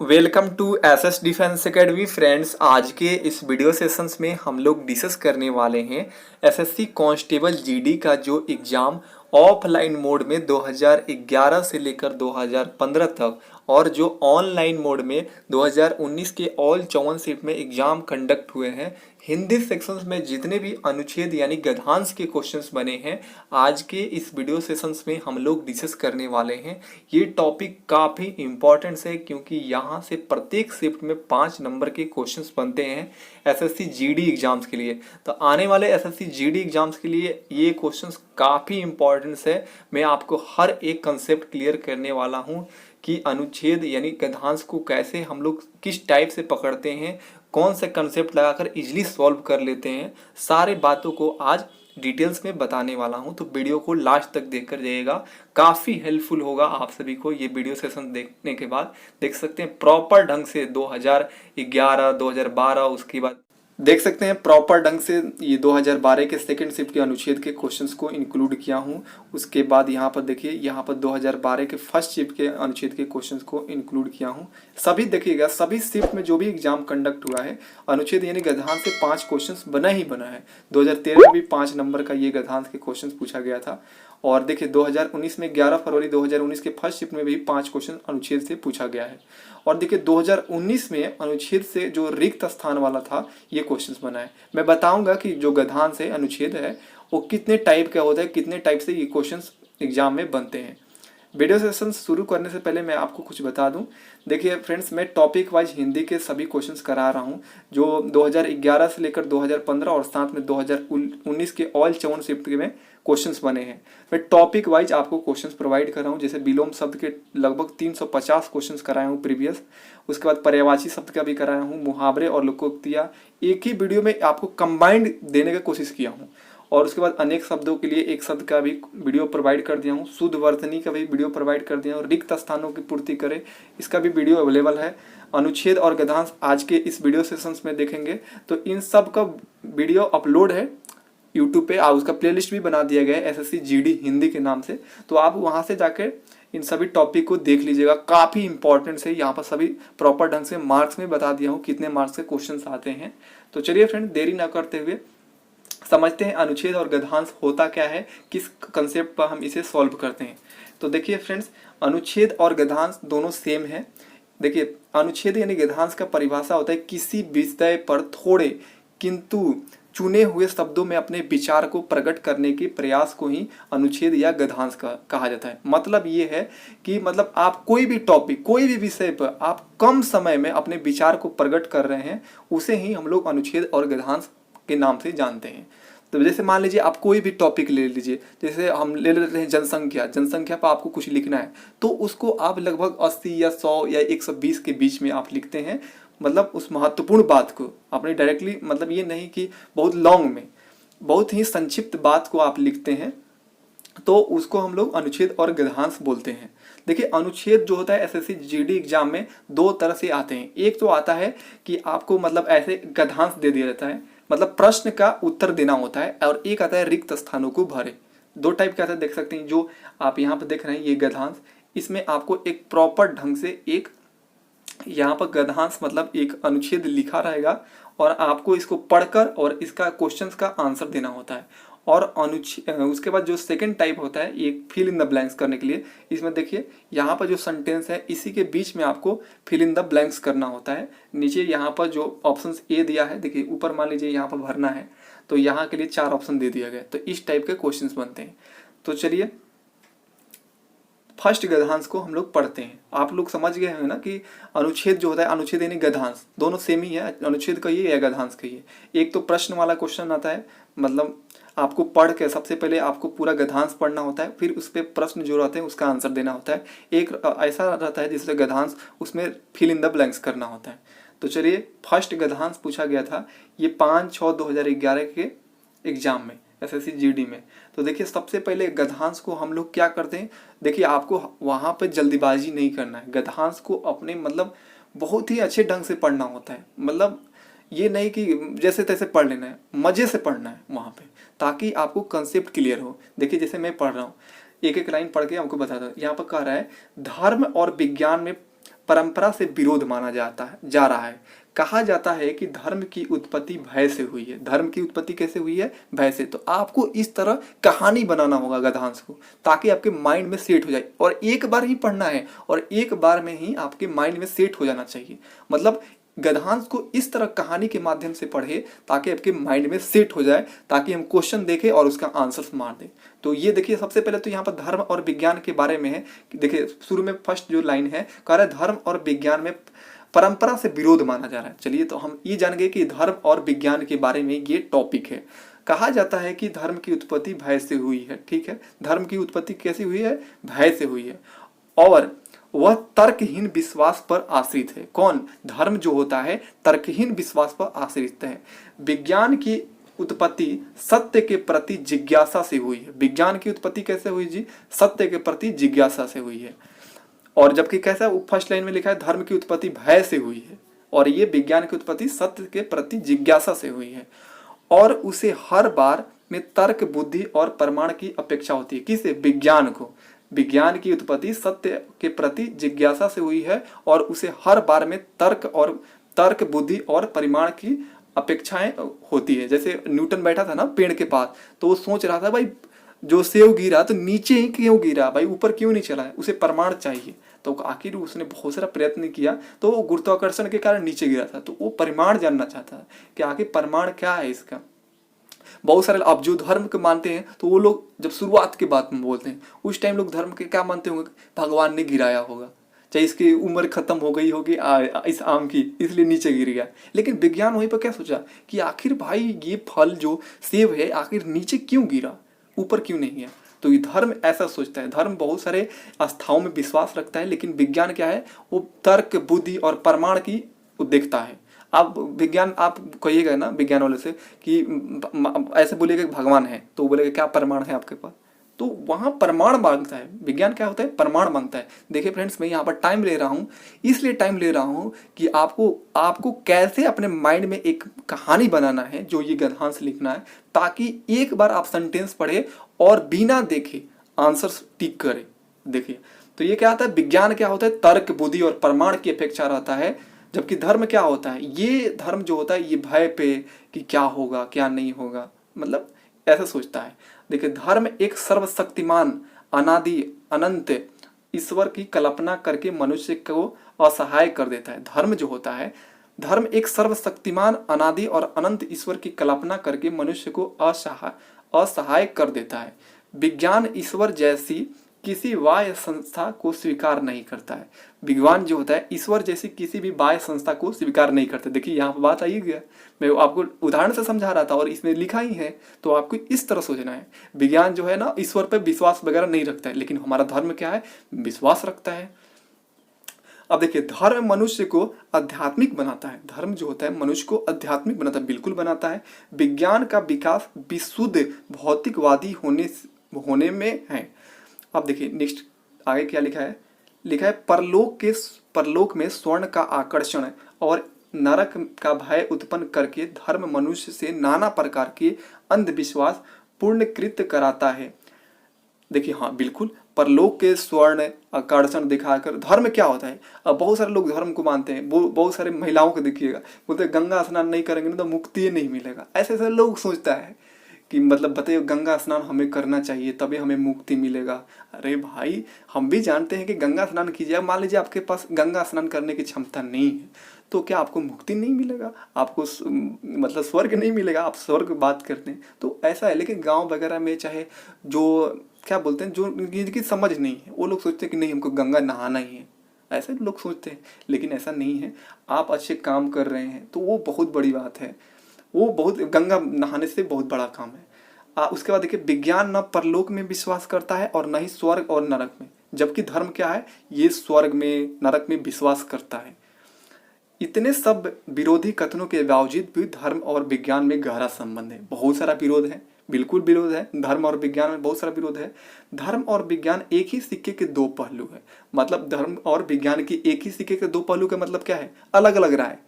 Welcome to SS defence academy friends. आज के इस वीडियो सेशंस में हम लोग डिस्कस करने वाले हैं एसएससी कांस्टेबल जीडी का जो एग्ज़ाम ऑफलाइन मोड में 2011 से लेकर 2015 तक और जो ऑनलाइन मोड में 2019 के ऑल 54 शिफ्ट में एग्ज़ाम कंडक्ट हुए हैं। हिंदी सेक्शंस में जितने भी अनुच्छेद यानी गद्यांश के क्वेश्चंस बने हैं आज के इस वीडियो सेशंस में हम लोग डिस्कस करने वाले हैं। ये टॉपिक काफ़ी इंपॉर्टेंट है क्योंकि यहाँ से प्रत्येक शिफ्ट में 5 नंबर के क्वेश्चंस बनते हैं एसएससी जीडी एग्जाम्स के लिए। तो आने वाले एसएससी जीडी एग्जाम्स के लिए ये क्वेश्चंस काफ़ी इंपॉर्टेंट है। मैं आपको हर एक कंसेप्ट क्लियर करने वाला हूँ कि अनुच्छेद यानी गद्यांश को कैसे हम लोग किस टाइप से पकड़ते हैं, कौन से कंसेप्ट लगाकर इजीली सॉल्व कर लेते हैं, सारे बातों को आज डिटेल्स में बताने वाला हूं। तो वीडियो को लास्ट तक देखकर जाइएगा, काफ़ी हेल्पफुल होगा आप सभी को। ये वीडियो सेशन देखने के बाद देख सकते हैं प्रॉपर ढंग से 2011 2012 उसके बाद देख सकते हैं प्रॉपर ढंग से ये 2012 के सेकंड शिफ्ट के अनुच्छेद के क्वेश्चंस को इंक्लूड किया हूँ। उसके बाद यहाँ पर देखिए, यहाँ पर 2012 के फर्स्ट शिफ्ट के अनुच्छेद के क्वेश्चंस को इंक्लूड किया हूँ। सभी देखिएगा, सभी शिफ्ट में जो भी एग्जाम कंडक्ट हुआ है अनुच्छेद यानी गद्यांश से 5 क्वेश्चंस बना ही बना है। 2013 में भी 5 नंबर का ये गद्यांश के क्वेश्चन पूछा गया था। और देखिए 2019 में 11 फरवरी 2019 के फर्स्ट शिफ्ट में भी 5 क्वेश्चन अनुच्छेद से पूछा गया है। और देखिए 2019 में अनुच्छेद से जो रिक्त स्थान वाला था ये क्वेश्चंस बना है। मैं बताऊंगा कि जो गद्यांश है अनुच्छेद है वो कितने टाइप का होता है, कितने टाइप से ये क्वेश्चंस एग्जाम में बनते हैं। वीडियो सेशन शुरू करने से पहले मैं आपको कुछ बता दूं। देखिए फ्रेंड्स, मैं टॉपिक वाइज हिंदी के सभी क्वेश्चंस करा रहा हूं जो 2011 से लेकर 2015 और साथ में 2019 के ऑल 54 शिफ्ट में क्वेश्चंस बने हैं। मैं टॉपिक वाइज आपको क्वेश्चंस प्रोवाइड कर रहा हूं। जैसे विलोम शब्द के लगभग 350 क्वेश्चंस कराए हूँ प्रीवियस। उसके बाद पर्यायवाची शब्द का भी कराया हूँ, मुहावरे और लोकोक्तियाँ एक ही वीडियो में आपको कंबाइंड देने का कोशिश किया हूँ। और उसके बाद अनेक शब्दों के लिए एक शब्द का भी वीडियो प्रोवाइड कर दिया हूँ। शुद्ध वर्तनी का भी वीडियो प्रोवाइड कर दिया हूँ। रिक्त स्थानों की पूर्ति करें, इसका भी वीडियो अवेलेबल है। अनुच्छेद और गद्यांश आज के इस वीडियो सेशंस में देखेंगे। तो इन सब का वीडियो अपलोड है यूट्यूब पे, उसका प्लेलिस्ट भी बना दिया गया है एसएससी जीडी हिंदी के नाम से। तो आप वहाँ से जाकर इन सभी टॉपिक को देख लीजिएगा, काफ़ी इंपॉर्टेंट है। यहाँ पर सभी प्रॉपर ढंग से मार्क्स में बता दिया हूँ कितने मार्क्स के क्वेश्चन आते हैं। तो चलिए फ्रेंड, देरी ना करते हुए समझते हैं अनुच्छेद और गद्यांश होता क्या है, किस कंसेप्ट पर हम इसे सॉल्व करते हैं। तो देखिए फ्रेंड्स, अनुच्छेद और गद्यांश दोनों सेम है। देखिए अनुच्छेद यानी गद्यांश का परिभाषा होता है किसी विषय पर थोड़े किंतु चुने हुए शब्दों में अपने विचार को प्रकट करने के प्रयास को ही अनुच्छेद या गद्यांश कहा जाता है। मतलब ये है कि मतलब आप कोई भी टॉपिक, कोई भी विषय पर आप कम समय में अपने विचार को प्रकट कर रहे हैं, उसे ही हम लोग अनुच्छेद और गद्यांश के नाम से जानते हैं। तो जैसे मान लीजिए आप कोई भी टॉपिक ले लीजिए, जैसे हम ले लेते हैं जनसंख्या। जनसंख्या पर आपको कुछ लिखना है तो उसको आप लगभग 80 या 100 या 120 के बीच में आप लिखते हैं। मतलब उस महत्वपूर्ण बात को आपने डायरेक्टली, मतलब ये नहीं कि बहुत लॉन्ग में, बहुत ही संक्षिप्त बात को आप लिखते हैं, तो उसको हम लोग अनुच्छेद और गद्यांश बोलते हैं। देखिए अनुच्छेद जो होता है एसएससी जीडी एग्जाम में 2 तरह से आते हैं। एक तो आता है कि आपको मतलब ऐसे गद्यांश दे दिया जाता है, मतलब प्रश्न का उत्तर देना होता है। और एक आता है रिक्त स्थानों को भरे। 2 टाइप का आता है, देख सकते हैं। जो आप यहाँ पर देख रहे हैं ये गद्यांश, इसमें आपको एक प्रॉपर ढंग से एक यहाँ पर गद्यांश मतलब एक अनुच्छेद लिखा रहेगा और आपको इसको पढ़कर और इसका क्वेश्चंस का आंसर देना होता है। और अनुच्छेद उसके बाद जो सेकंड टाइप होता है ये फिल इन द ब्लैंक्स करने के लिए। इसमें देखिए यहाँ पर जो सेंटेंस है इसी के बीच में आपको फिल इन द ब्लैंक्स करना होता है। नीचे यहाँ पर जो ऑप्शन ए दिया है, देखिए ऊपर मान लीजिए यहाँ पर भरना है तो यहाँ के लिए 4 ऑप्शन दे दिया गया। तो इस टाइप के क्वेश्चन बनते हैं। तो चलिए फर्स्ट गद्यांश को हम लोग पढ़ते हैं। आप लोग समझ गए हैं ना कि अनुच्छेद जो होता है, अनुच्छेद यानी गद्यांश दोनों सेम ही है, अनुच्छेद कहिए या गद्यांश कहिए। एक तो प्रश्न वाला क्वेश्चन आता है, मतलब आपको पढ़ के सबसे पहले आपको पूरा गद्यांश पढ़ना होता है, फिर उस पर प्रश्न जो रहते हैं उसका आंसर देना होता है। एक ऐसा रहता है जिससे गद्यांश, उसमें फिल इन द ब्लैंक्स करना होता है। तो चलिए फर्स्ट गद्यांश पूछा गया था ये 5/6/2011 के एग्जाम में एसएससी जीडी में। तो देखिए सबसे पहले गद्यांश को हम लोग क्या करते हैं, देखिए आपको वहाँ पे जल्दीबाजी नहीं करना है। गद्यांश को अपने मतलब बहुत ही अच्छे ढंग से पढ़ना होता है। मतलब ये नहीं कि जैसे तैसे पढ़ लेना है, मज़े से पढ़ना है वहाँ पे, ताकि आपको कंसेप्ट क्लियर हो। देखिए जैसे मैं पढ़ रहा हूँ, एक एक लाइन पढ़ के हमको बताता हूँ। यहाँ पर कह रहा है धर्म और विज्ञान में परंपरा से विरोध माना जा रहा है। कहा जाता है कि धर्म की उत्पत्ति भय से हुई है। धर्म की उत्पत्ति कैसे हुई है? भय से। तो आपको इस तरह कहानी बनाना होगा गद्यांश को, ताकि आपके माइंड में सेट हो जाए, और एक बार ही पढ़ना है और एक बार में ही आपके माइंड में सेट हो जाना चाहिए। मतलब गद्यांश को इस तरह कहानी के माध्यम से पढ़े ताकि आपके माइंड में सेट हो जाए, ताकि हम क्वेश्चन देखें और उसका आंसर मार दें। तो ये देखिए, सबसे पहले तो यहाँ पर धर्म और विज्ञान के बारे में है। देखिए शुरू में फर्स्ट जो लाइन है, कह रहा है धर्म और विज्ञान में परंपरा से विरोध माना जा रहा है। चलिए, तो हम ये जान गए कि धर्म और विज्ञान के बारे में ये टॉपिक है। कहा जाता है कि धर्म की उत्पत्ति भय से हुई है। ठीक है, धर्म की उत्पत्ति कैसी हुई है? भय से हुई है, और वह तर्कहीन विश्वास पर आश्रित है। कौन? धर्म जो होता है तर्कहीन विश्वास पर आश्रित है। विज्ञान की उत्पत्ति सत्य के प्रति जिज्ञासा से हुई है। विज्ञान की उत्पत्ति कैसे हुई जी? सत्य के प्रति जिज्ञासा से हुई है। और जबकि कैसा, फर्स्ट लाइन में लिखा है धर्म की उत्पत्ति भय से हुई है, और ये विज्ञान की उत्पत्ति सत्य के प्रति जिज्ञासा से हुई है, और उसे हर बार में तर्क, बुद्धि और प्रमाण की अपेक्षा होती है। किसे? विज्ञान को। विज्ञान की उत्पत्ति सत्य के प्रति जिज्ञासा से हुई है, और उसे हर बार में तर्क, बुद्धि और परिमाण की अपेक्षाएं होती है। जैसे न्यूटन बैठा था ना पेड़ के पास, तो वो सोच रहा था भाई जो सेव गिरा तो नीचे ही क्यों गिरा, भाई ऊपर क्यों नहीं चला है, उसे प्रमाण चाहिए। तो आखिर उसने बहुत सारा प्रयत्न किया, तो वो गुरुत्वाकर्षण के कारण नीचे गिरा था, तो वो परिमाण जानना चाहता है कि आखिर प्रमाण क्या है इसका। बहुत सारे अब जो धर्म के मानते हैं, तो वो लोग जब शुरुआत के बात में बोलते हैं, उस टाइम लोग धर्म के क्या मानते होंगे? भगवान ने गिराया होगा, चाहे इसकी उम्र खत्म हो गई होगी इस आम की, इसलिए नीचे गिर गया। लेकिन विज्ञान वहीं पर क्या सोचा कि आखिर भाई ये फल जो सेब है आखिर नीचे क्यों गिरा, ऊपर क्यों नहीं है। तो ये धर्म ऐसा सोचता है। धर्म बहुत सारे आस्थाओं में विश्वास रखता है, लेकिन विज्ञान क्या है? वो तर्क, बुद्धि और प्रमाण की वो देखता है। आप विज्ञान, आप कहिएगा ना विज्ञान वाले से कि ऐसे बोलिएगा कि भगवान है, तो बोलेगा क्या प्रमाण है आपके पास? तो वहाँ प्रमाण मांगता है। विज्ञान क्या होता है? प्रमाण मांगता है। देखिए फ्रेंड्स, मैं यहाँ पर टाइम ले रहा हूँ, इसलिए टाइम ले रहा हूँ कि आपको कैसे अपने माइंड में एक कहानी बनाना है, जो ये गद्यांश लिखना है, ताकि एक बार आप सेंटेंस पढ़े और बिना देखे आंसर टिक करें। देखिए, तो ये क्या होता है? विज्ञान क्या होता है? तर्क, बुद्धि और प्रमाण की अपेक्षा रहता है, जबकि धर्म क्या होता है? ये धर्म जो होता है ये भय पे कि क्या होगा क्या नहीं होगा, मतलब ऐसा सोचता है। देखिए, धर्म एक सर्वशक्तिमान, अनादि, अनंत ईश्वर की कल्पना करके मनुष्य को असहाय कर देता है। धर्म जो होता है, धर्म एक सर्वशक्तिमान, अनादि और अनंत ईश्वर की कल्पना करके मनुष्य को असहाय कर देता है। विज्ञान ईश्वर जैसी किसी बाह्य संस्था को स्वीकार नहीं करता है। विज्ञान जो होता है ईश्वर जैसी किसी भी बाह्य संस्था को स्वीकार नहीं करता। देखिए यहाँ पर बात आई गया, मैं आपको उदाहरण से समझा रहा था और इसमें लिखा ही है, तो आपको इस तरह सोचना है। विज्ञान जो है ना ईश्वर पर विश्वास वगैरह नहीं रखता है, लेकिन हमारा धर्म क्या है? विश्वास रखता है। अब देखिए, धर्म मनुष्य को आध्यात्मिक बनाता है। धर्म जो होता है मनुष्य को आध्यात्मिक बनाता है, बिल्कुल बनाता है। विज्ञान का विकास विशुद्ध भौतिकवादी होने में है। अब देखिए नेक्स्ट आगे क्या लिखा है? लिखा है परलोक में स्वर्ण का आकर्षण और नरक का भय उत्पन्न करके धर्म मनुष्य से नाना प्रकार के अंधविश्वास पूर्णकृत कराता है। देखिए हाँ बिल्कुल, परलोक के स्वर्ण आकर्षण दिखाकर धर्म क्या होता है? अब बहुत सारे लोग धर्म को मानते हैं, बहुत सारे महिलाओं को देखिएगा, बोलते हैं गंगा स्नान नहीं करेंगे ना तो मुक्ति नहीं मिलेगा। ऐसे ऐसे लोग सोचता है कि मतलब बताइए गंगा स्नान हमें करना चाहिए तभी हमें मुक्ति मिलेगा। अरे भाई, हम भी जानते हैं कि गंगा स्नान कीजिए, मान लीजिए आपके पास गंगा स्नान करने की क्षमता नहीं है, तो क्या आपको मुक्ति नहीं मिलेगा? आपको मतलब स्वर्ग नहीं मिलेगा? आप स्वर्ग बात करते हैं तो ऐसा है। लेकिन गांव वगैरह में चाहे जो क्या बोलते हैं, जो जिनकी समझ नहीं है, वो लोग सोचते हैं कि नहीं हमको गंगा नहाना ही है, ऐसे लोग सोचते हैं। लेकिन ऐसा नहीं है, आप अच्छे काम कर रहे हैं तो वो बहुत बड़ी बात है, वो बहुत गंगा नहाने से बहुत बड़ा काम है। उसके बाद देखिए, विज्ञान न परलोक में विश्वास करता है और न ही स्वर्ग और नरक में, जबकि धर्म क्या है? ये स्वर्ग में नरक में विश्वास करता है। इतने सब विरोधी कथनों के बावजूद भी धर्म और विज्ञान में गहरा संबंध है। बहुत सारा विरोध है, बिल्कुल विरोध है, धर्म और विज्ञान में बहुत सारा विरोध है। धर्म और विज्ञान एक ही सिक्के के दो पहलू है। मतलब धर्म और विज्ञान की एक ही सिक्के के दो पहलू का मतलब क्या है? अलग अलग राय।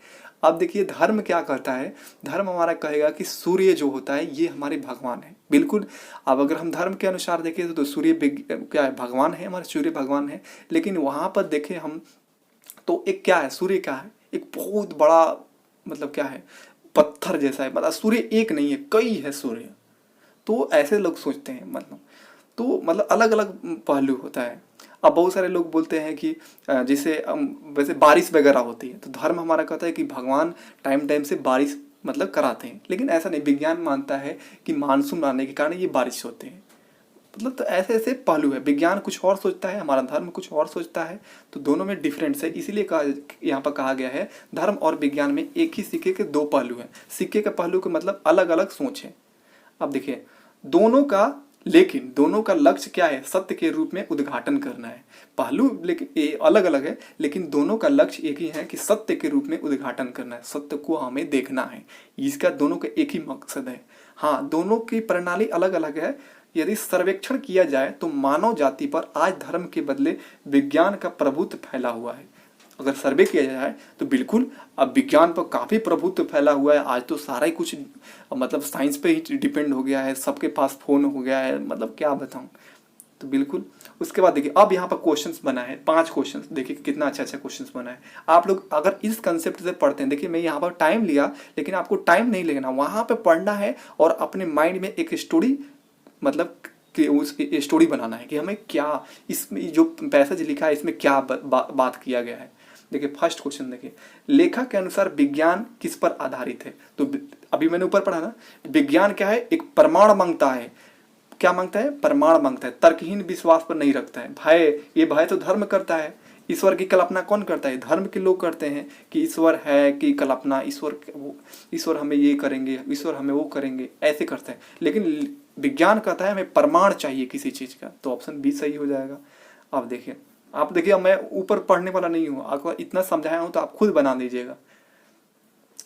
अब देखिए, धर्म क्या कहता है? धर्म हमारा कहेगा कि सूर्य जो होता है ये हमारे भगवान है। बिल्कुल, अब अगर हम धर्म के अनुसार देखें तो सूर्य क्या है? भगवान है, हमारे सूर्य भगवान है। लेकिन वहाँ पर देखें हम तो एक क्या है, सूर्य क्या है, एक बहुत बड़ा मतलब क्या है, पत्थर जैसा है, मतलब सूर्य एक नहीं है, कई है सूर्य। तो ऐसे लोग सोचते हैं, मतलब तो मतलब अलग अलग पहलू होता है। अब बहुत सारे लोग बोलते हैं कि जैसे वैसे बारिश वगैरह होती है तो धर्म हमारा कहता है कि भगवान टाइम टाइम से बारिश मतलब कराते हैं, लेकिन ऐसा नहीं, विज्ञान मानता है कि मानसून आने के कारण ये बारिश होते हैं। मतलब तो ऐसे ऐसे पहलू है, विज्ञान कुछ और सोचता है, हमारा धर्म कुछ और सोचता है, तो दोनों में डिफरेंस है। इसीलिए कहा यहाँ पर कहा गया है धर्म और विज्ञान में एक ही सिक्के के दो पहलू हैं। सिक्के के पहलू के मतलब अलग अलग सोच है। अब देखिए दोनों का, लेकिन दोनों का लक्ष्य क्या है, सत्य के रूप में उद्घाटन करना है। पहलू लेकिन ये अलग अलग है, लेकिन दोनों का लक्ष्य एक ही है कि सत्य के रूप में उद्घाटन करना है, सत्य को हमें देखना है। इसका दोनों का एक ही मकसद है। हाँ, दोनों की प्रणाली अलग अलग है। यदि सर्वेक्षण किया जाए तो मानव जाति पर आज धर्म के बदले विज्ञान का प्रभुत्व फैला हुआ है। अगर सर्वे किया जाए तो बिल्कुल अब विज्ञान पर काफ़ी प्रभुत्व फैला हुआ है। आज तो सारा ही कुछ मतलब साइंस पे ही डिपेंड हो गया है, सबके पास फोन हो गया है, मतलब क्या बताऊं। तो बिल्कुल उसके बाद देखिए अब यहाँ पर क्वेश्चंस बना है, 5 क्वेश्चंस, देखिए कितना अच्छा अच्छा क्वेश्चंस बना है। आप लोग अगर इस कंसेप्ट से पढ़ते हैं, देखिए मैं यहाँ पर टाइम लिया, लेकिन आपको टाइम नहीं लेना, वहाँ पे पढ़ना है और अपने माइंड में एक स्टोरी मतलब कि उस स्टोरी बनाना है कि हमें क्या इसमें जो पैसेज लिखा है इसमें क्या बात किया गया है। देखिए फर्स्ट क्वेश्चन देखिए, लेखक के अनुसार विज्ञान किस पर आधारित है। तो अभी मैंने ऊपर पढ़ा ना, विज्ञान क्या है, एक प्रमाण मांगता है। क्या मांगता है, प्रमाण मांगता है, तर्कहीन विश्वास पर नहीं रखता है। भय, ये भय तो धर्म करता है। ईश्वर की कल्पना कौन करता है, धर्म के लोग करते हैं कि ईश्वर है कि कल्पना, ईश्वर हमें ये करेंगे, ईश्वर हमें वो करेंगे, ऐसे करते हैं। लेकिन विज्ञान कहता है हमें प्रमाण चाहिए किसी चीज का, तो ऑप्शन बी सही हो जाएगा। अब देखिए आप देखिए, मैं ऊपर पढ़ने वाला नहीं हूँ, आपको इतना समझाया हूँ तो आप खुद बना लीजिएगा।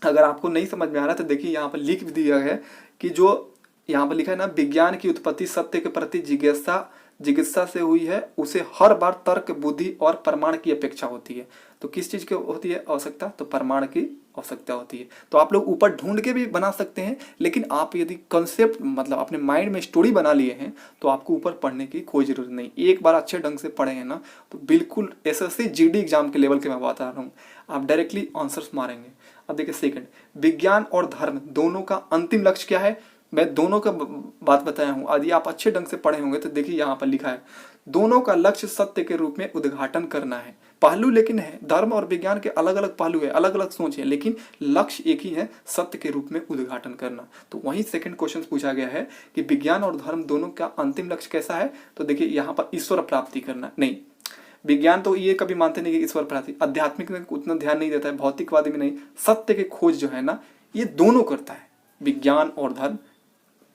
अगर आपको नहीं समझ में आ रहा तो देखिए यहाँ पर लिख दिया है कि जो यहाँ पर लिखा है ना, विज्ञान की उत्पत्ति सत्य के प्रति जिज्ञासा से हुई है, उसे हर बार तर्क, बुद्धि और प्रमाण की अपेक्षा होती है। तो किस चीज की होती है आवश्यकता, तो प्रमाण की आवश्यकता होती है। तो आप लोग ऊपर ढूंढ के भी बना सकते हैं, लेकिन आप यदि कंसेप्ट मतलब अपने माइंड में स्टोरी बना लिए हैं तो आपको ऊपर पढ़ने की कोई जरूरत नहीं। एक बार अच्छे ढंग से पढ़े हैं ना तो बिल्कुल एसएससी जीडी एग्जाम के लेवल के मैं बता रहा हूँ, आप डायरेक्टली आंसर्स मारेंगे। अब देखिए सेकंड, विज्ञान और धर्म दोनों का अंतिम लक्ष्य क्या है। मैं दोनों का बात बताया हूँ, यदि आप अच्छे ढंग से पढ़े होंगे तो देखिए यहाँ पर लिखा है दोनों का लक्ष्य सत्य के रूप में उद्घाटन करना है। पहलू लेकिन है, धर्म और विज्ञान के अलग अलग पहलू है, अलग अलग सोच है, लेकिन लक्ष्य एक ही है, सत्य के रूप में उद्घाटन करना। तो वही सेकंड क्वेश्चन पूछा गया है कि विज्ञान और धर्म दोनों का अंतिम लक्ष्य कैसा है। तो देखिए यहाँ पर ईश्वर प्राप्ति करना। नहीं, विज्ञान तो ये कभी मानते नहीं कि ईश्वर प्राप्ति, आध्यात्मिक में उतना ध्यान नहीं देता है, भौतिकवादी में नहीं, सत्य के खोज जो है ना ये दोनों करता है, विज्ञान और धर्म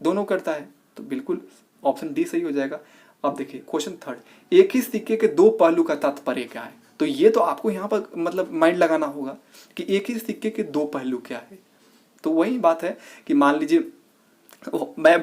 दोनों करता है। तो बिल्कुल ऑप्शन डी सही हो जाएगा। अब देखिए क्वेश्चन थर्ड, एक ही सिक्के के दो पहलू का तात्पर्य क्या है। तो ये तो आपको यहाँ पर मतलब माइंड लगाना होगा कि एक ही सिक्के के दो पहलू क्या है। तो वही बात है कि मान लीजिए मैं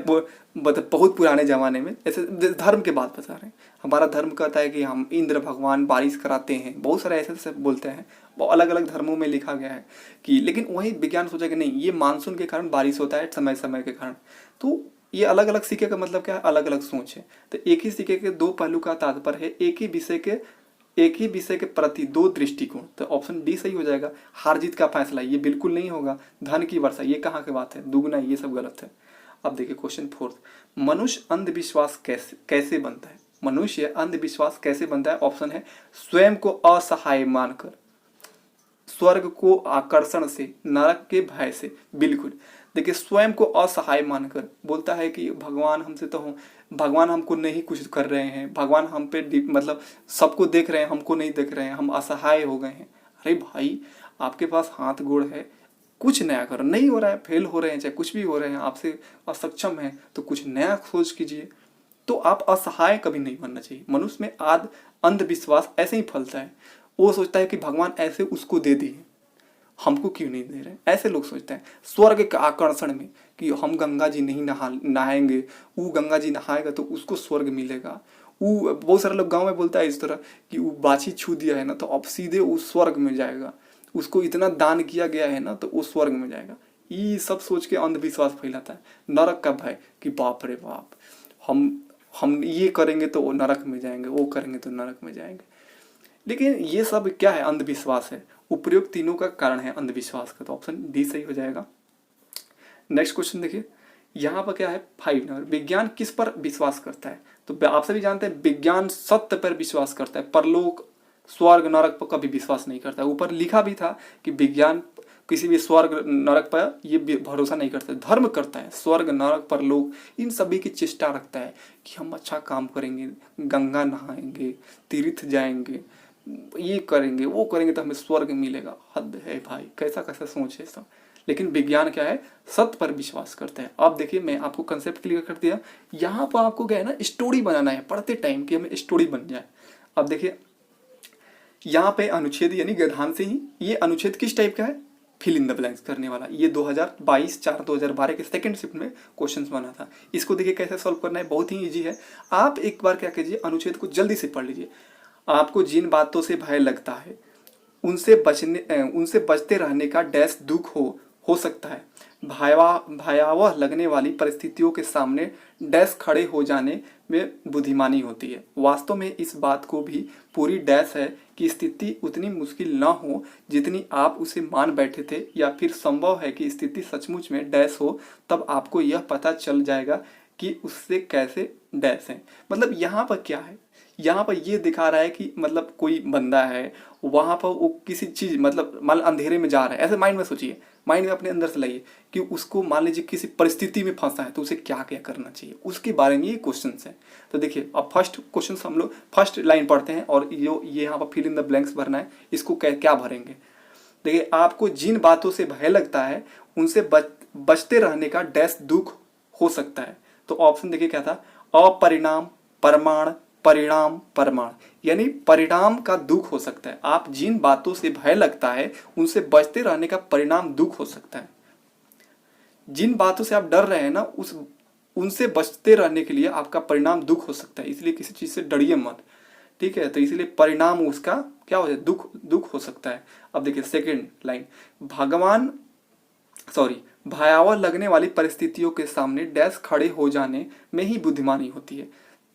मतलब बहुत पुराने जमाने में, ऐसे धर्म के बात बता रहे हैं, हमारा धर्म कहता है कि हम इंद्र भगवान बारिश कराते हैं, बहुत सारे ऐसे ऐसे बोलते हैं, वो अलग अलग धर्मों में लिखा गया है कि, लेकिन वही विज्ञान सोचा कि नहीं ये मानसून के कारण बारिश होता है, समय समय के कारण। तो ये अलग अलग सिक्के का मतलब क्या है, अलग अलग सोच है। तो एक ही सिक्के के दो पहलू का तात्पर्य है एक ही विषय के प्रति दो दृष्टिकोण। तो ऑप्शन डी सही हो जाएगा। हार जीत का फैसला ये बिल्कुल नहीं होगा। धन की वर्षा ये कहाँ की बात है, दुगना, ये सब गलत है। अब देखिए क्वेश्चन फोर्थ, मनुष्य अंधविश्वास कैसे बनता है। मनुष्य अंधविश्वास कैसे बनता है, ऑप्शन है स्वयं को असहाय मानकर, स्वर्ग को आकर्षण से, नरक के भय से। बिल्कुल देखिए स्वयं को असहाय मानकर बोलता है कि भगवान हमसे तो भगवान हमको नहीं कुछ कर रहे हैं, भगवान हम पे मतलब सबको देख रहे हैं, हमको नहीं देख रहे हैं, हम असहाय हो गए हैं। अरे भाई आपके पास हाथ गोड़ है, कुछ नया करो, नहीं हो रहा है, फेल हो रहे हैं, चाहे कुछ भी हो रहे हैं, आपसे असक्षम है तो कुछ नया खोज कीजिए। तो आप असहाय कभी नहीं बनना चाहिए। मनुष्य में अंधविश्वास ऐसे ही फलता है, वो सोचता है कि भगवान ऐसे उसको दे दिए, हमको क्यों नहीं दे रहे, ऐसे लोग सोचते हैं। स्वर्ग के आकर्षण में कि हम गंगा जी नहीं नहाएंगे, वो गंगा जी नहाएगा तो उसको स्वर्ग मिलेगा। वो बहुत सारे लोग गांव में बोलता है इस तरह कि वो बाछी छू दिया है ना तो अब सीधे वो स्वर्ग में जाएगा, उसको इतना दान किया गया है ना तो वो स्वर्ग में जाएगा। ये सब सोच के अंधविश्वास फैलाता है। नरक का भय कि बाप रे बाप, हम ये करेंगे तो वो नरक में जाएंगे, वो करेंगे तो नरक में जाएंगे। लेकिन ये सब क्या है, अंधविश्वास है। उपरोक्त तीनों का कारण है अंधविश्वास का, तो ऑप्शन डी सही हो जाएगा। नेक्स्ट क्वेश्चन देखिए, यहाँ पर क्या है 5 नंबर, विज्ञान किस पर विश्वास करता है? तो आप सभी जानते हैं विज्ञान सत्य पर विश्वास करता है, परलोक स्वर्ग नरक पर कभी विश्वास नहीं करता। ऊपर लिखा भी था कि विज्ञान किसी भी स्वर्ग नरक पर ये भरोसा नहीं करता, धर्म करता है। स्वर्ग नरक परलोक इन सभी की चेष्टा रखता है कि हम अच्छा काम करेंगे, गंगा नहाएंगे, तीर्थ जाएंगे, ये करेंगे वो करेंगे तो हमें स्वर्ग मिलेगा। हद है भाई, कैसा कैसा सोच है सब। लेकिन विज्ञान क्या है, सत्य पर विश्वास करते हैं। अब देखिए मैं आपको कंसेप्ट क्लियर कर दिया। यहाँ पर आपको क्या है ना, स्टोरी बनाना है पढ़ते टाइम की, हमें स्टोरी बन जाए। अब देखिए यहाँ पे अनुच्छेद यानी गधान से ही, ये अनुच्छेद किस टाइप का है, फिल इन द ब्लैंक्स करने वाला। ये 2022/4/2012 के सेकंड शिफ्ट में क्वेश्चंस बना था। इसको देखिए कैसे सॉल्व करना है, बहुत ही इजी है। आप एक बार क्या कीजिए, अनुच्छेद को जल्दी से पढ़ लीजिए। आपको जिन बातों से भय लगता है उनसे बचते रहने का डैश दुख हो सकता है। भयावह लगने वाली परिस्थितियों के सामने डैश खड़े हो जाने में बुद्धिमानी होती है। वास्तव में इस बात को भी पूरी डैश है कि स्थिति उतनी मुश्किल न हो जितनी आप उसे मान बैठे थे, या फिर संभव है कि स्थिति सचमुच में डैश हो, तब आपको यह पता चल जाएगा कि उससे कैसे डैश है। मतलब यहाँ पर क्या है, यहाँ पर ये दिखा रहा है कि मतलब कोई बंदा है वहाँ पर, वो किसी चीज़ मतलब मान अंधेरे में जा रहा है, ऐसे माइंड में सोचिए, माइंड में अपने अंदर से लाइए कि उसको मान लीजिए किसी परिस्थिति में फंसा है तो उसे क्या क्या करना चाहिए, उसके बारे में ये क्वेश्चन है। तो देखिए अब फर्स्ट क्वेश्चन हम लोग फर्स्ट लाइन पढ़ते हैं, और ये यहाँ पर फिल इन द ब्लैंक्स भरना है। इसको क्या भरेंगे, देखिए आपको जिन बातों से भय लगता है उनसे बचते रहने का डैश दुख हो सकता है। तो ऑप्शन देखिए क्या था, अपरिणाम, परमाण, परिणाम, परमाण, यानी परिणाम का दुख हो सकता है। आप जिन बातों से भय लगता है उनसे बचते रहने का परिणाम दुख हो सकता है। जिन बातों से आप डर रहे हैं ना, उनसे बचते रहने के लिए आपका परिणाम दुख हो सकता है, इसलिए किसी चीज से डरिए मत, ठीक है। तो इसलिए परिणाम उसका क्या हो जाए, दुख हो सकता है। अब देखिए सेकेंड लाइन, भयावह लगने वाली परिस्थितियों के सामने डैश खड़े हो जाने में ही बुद्धिमानी होती है।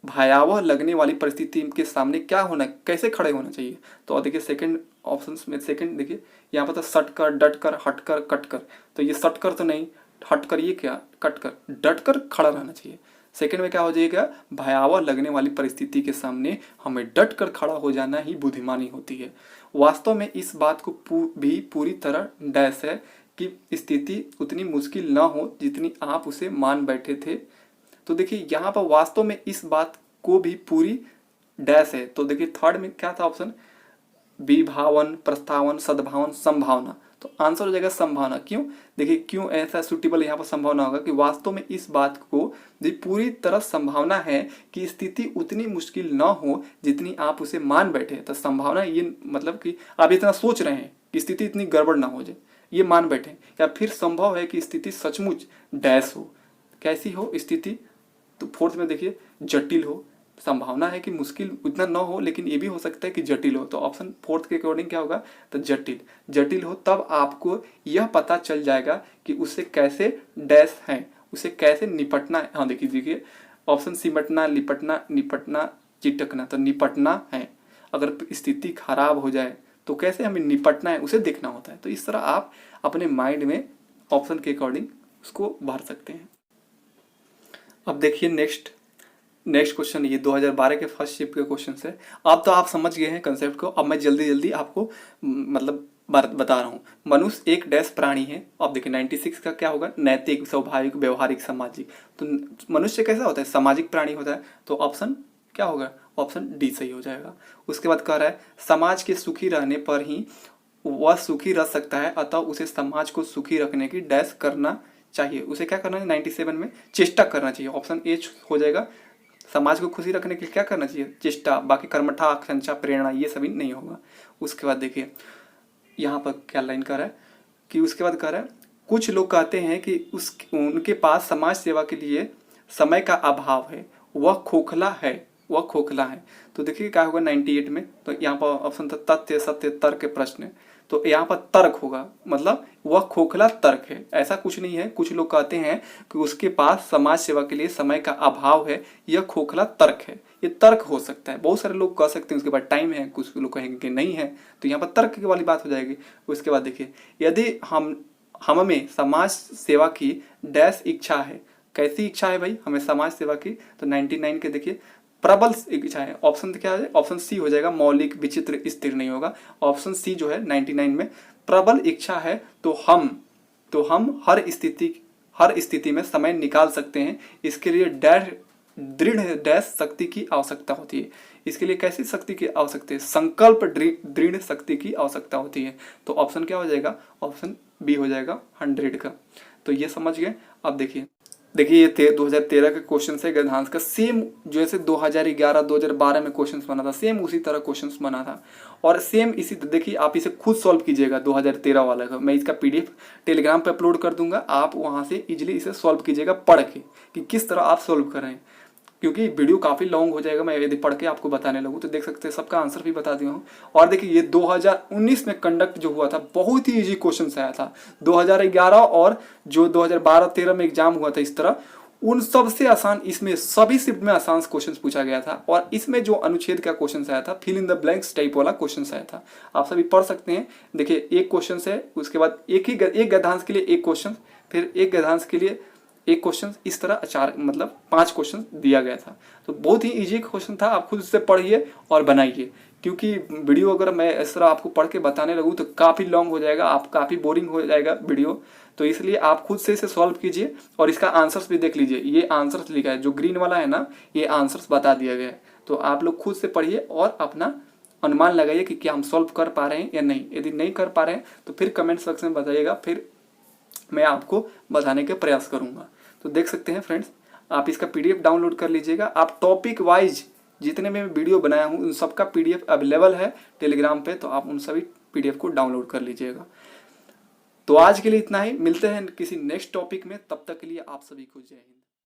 भयावह लगने वाली परिस्थिति के सामने क्या होना, कैसे खड़े होना चाहिए। तो देखिए सेकंड ऑप्शन में, सेकंड देखिए यहाँ पर तो सट कर, डट कर, हट कर, कट कर। तो ये सट कर तो नहीं, हट कर, ये क्या, कट कर, डट कर खड़ा रहना चाहिए। सेकंड में क्या हो जाएगा, भयावह लगने वाली परिस्थिति के सामने हमें डट कर खड़ा हो जाना ही बुद्धिमानी होती है। वास्तव में इस बात को भी पूरी तरह डैश है कि स्थिति उतनी मुश्किल ना हो जितनी आप उसे मान बैठे थे। तो देखिए यहाँ पर वास्तव में इस बात को भी पूरी डैश है। तो देखिए थर्ड में क्या था ऑप्शन, विभावन, प्रस्तावन, सद्भावन, संभावना। तो आंसर हो जाएगा संभावना। क्यों, देखिए क्यों ऐसा सुटेबल यहाँ पर संभावना होगा कि वास्तव में इस बात को भी पूरी तरह संभावना है कि स्थिति उतनी मुश्किल ना हो जितनी आप उसे मान बैठे। तो संभावना ये मतलब कि आप इतना सोच रहे हैं कि स्थिति इतनी गड़बड़ ना हो जाए, ये मान बैठे, या फिर संभव है कि स्थिति सचमुच डैश हो, कैसी हो स्थिति। तो फोर्थ में देखिए जटिल हो, संभावना है कि मुश्किल उतना ना हो लेकिन ये भी हो सकता है कि जटिल हो। तो ऑप्शन फोर्थ के अकॉर्डिंग क्या होगा, तो जटिल हो, तब आपको यह पता चल जाएगा कि उससे कैसे डैश है, उसे कैसे निपटना है। हाँ देखिए ऑप्शन सिमटना, लिपटना, निपटना, चिटकना। तो निपटना है, अगर स्थिति खराब हो जाए तो कैसे हमें निपटना है उसे देखना होता है। तो इस तरह आप अपने माइंड में ऑप्शन के अकॉर्डिंग उसको भर सकते हैं। अब देखिए नेक्स्ट क्वेश्चन, ये 2012 के फर्स्ट शिफ्ट के क्वेश्चन है। अब तो आप समझ गए हैं कंसेप्ट को, अब मैं जल्दी आपको मतलब बता रहा हूँ। मनुष्य एक डैश प्राणी है। अब देखिए 96 का क्या होगा, नैतिक, स्वाभाविक, व्यवहारिक, सामाजिक। तो मनुष्य कैसा होता है, सामाजिक प्राणी होता है। तो ऑप्शन क्या होगा, ऑप्शन डी सही हो जाएगा। उसके बाद कह रहा है समाज के सुखी रहने पर ही वह सुखी रह सकता है, अतः उसे समाज को सुखी रखने की डैश करना चाहिए। उसे क्या करना है, 97 में चेष्टा करना चाहिए। ऑप्शन ए हो जाएगा, समाज को खुशी रखने के लिए क्या करना चाहिए, चेष्टा। बाकी कर्मठा, आकांक्षा, प्रेरणा ये सभी नहीं होगा। उसके बाद देखिए यहाँ पर क्या लाइन कर रहा है कि उसके बाद कह रहा है कुछ लोग कहते हैं कि उनके पास समाज सेवा के लिए समय का अभाव है, वह खोखला है। तो देखिए क्या होगा 98 में। तो यहाँ पर ऑप्शन था तथ्य, सत्य, तर्क, प्रश्न। तो यहाँ पर तर्क होगा, मतलब वह खोखला तर्क है, ऐसा कुछ नहीं है। कुछ लोग कहते हैं कि उसके पास समाज सेवा के लिए समय का अभाव है, यह खोखला तर्क है। ये तर्क हो सकता है। बहुत सारे लोग कह सकते हैं उसके बाद टाइम है, कुछ लोग कहेंगे कि नहीं है, तो यहाँ पर तर्क वाली बात हो जाएगी। उसके बाद देखिए, यदि हम में समाज सेवा की डैश इच्छा है। कैसी इच्छा है भाई? हमें समाज सेवा की, तो 99 के देखिए प्रबल इच्छा है। ऑप्शन क्या है? ऑप्शन सी हो जाएगा, मौलिक, विचित्र, स्थिर नहीं होगा। ऑप्शन सी जो है 99 में प्रबल इच्छा है, तो हम हर स्थिति में समय निकाल सकते हैं। इसके लिए दृढ़ डैश शक्ति की आवश्यकता होती है। इसके लिए कैसी शक्ति की आवश्यकता है? संकल्प दृढ़ शक्ति की आवश्यकता होती है। तो ऑप्शन क्या हो जाएगा? ऑप्शन बी हो जाएगा 100 का। तो ये समझ गए। अब देखिए ये 2013 के क्वेश्चन है गणितांश का, सेम जैसे 2011 2012 में क्वेश्चन बना था, सेम उसी तरह क्वेश्चन बना था। और सेम इसी देखिए, आप इसे खुद सॉल्व कीजिएगा 2013 वाला का। मैं इसका PDF टेलीग्राम पे अपलोड कर दूंगा, आप वहां से इजीली इसे सॉल्व कीजिएगा पढ़ के कि किस तरह आप सॉल्व कर रहे हैं, क्योंकि वीडियो काफ़ी लॉन्ग हो जाएगा। मैं यदि पढ़ के आपको बताने लगूँ तो देख सकते हैं सबका आंसर भी बता दिया हूँ। और देखिए ये 2019 में कंडक्ट जो हुआ था, बहुत ही इजी क्वेश्चन आया था। 2011 और जो 2012-13 में एग्जाम हुआ था इस तरह, उन सबसे आसान, इसमें सभी शिफ्ट में आसान क्वेश्चन पूछा गया था। और इसमें जो अनुच्छेद का क्वेश्चन आया था, fill in the blanks type वाला क्वेश्चन आया था। आप सभी पढ़ सकते हैं। देखिए एक क्वेश्चन है, उसके बाद एक गद्यांश के लिए एक क्वेश्चन, फिर एक गद्यांश के लिए एक क्वेश्चन, इस तरह 5 क्वेश्चन दिया गया था। तो बहुत ही इजी क्वेश्चन था। आप खुद से पढ़िए और बनाइए, क्योंकि वीडियो अगर मैं इस तरह आपको पढ़ के बताने लगूँ तो काफ़ी लॉन्ग हो जाएगा, आप काफ़ी बोरिंग हो जाएगा वीडियो। तो इसलिए आप खुद से इसे सॉल्व कीजिए और इसका आंसर्स भी देख लीजिए। ये आंसर्स लिखा है, जो ग्रीन वाला है ना, ये आंसर्स बता दिया गया है। तो आप लोग खुद से पढ़िए और अपना अनुमान लगाइए कि क्या हम सॉल्व कर पा रहे हैं या नहीं। यदि नहीं कर पा रहे हैं तो फिर कमेंट सेक्शन में बताइएगा, फिर मैं आपको बताने के प्रयास करूंगा। तो देख सकते हैं फ्रेंड्स, आप इसका PDF डाउनलोड कर लीजिएगा। आप टॉपिक वाइज जितने में मैं वीडियो बनाया हूँ उन सबका PDF अवेलेबल है टेलीग्राम पे, तो आप उन सभी PDF को डाउनलोड कर लीजिएगा। तो आज के लिए इतना ही, मिलते हैं किसी नेक्स्ट टॉपिक में, तब तक के लिए आप सभी को जय हिंद।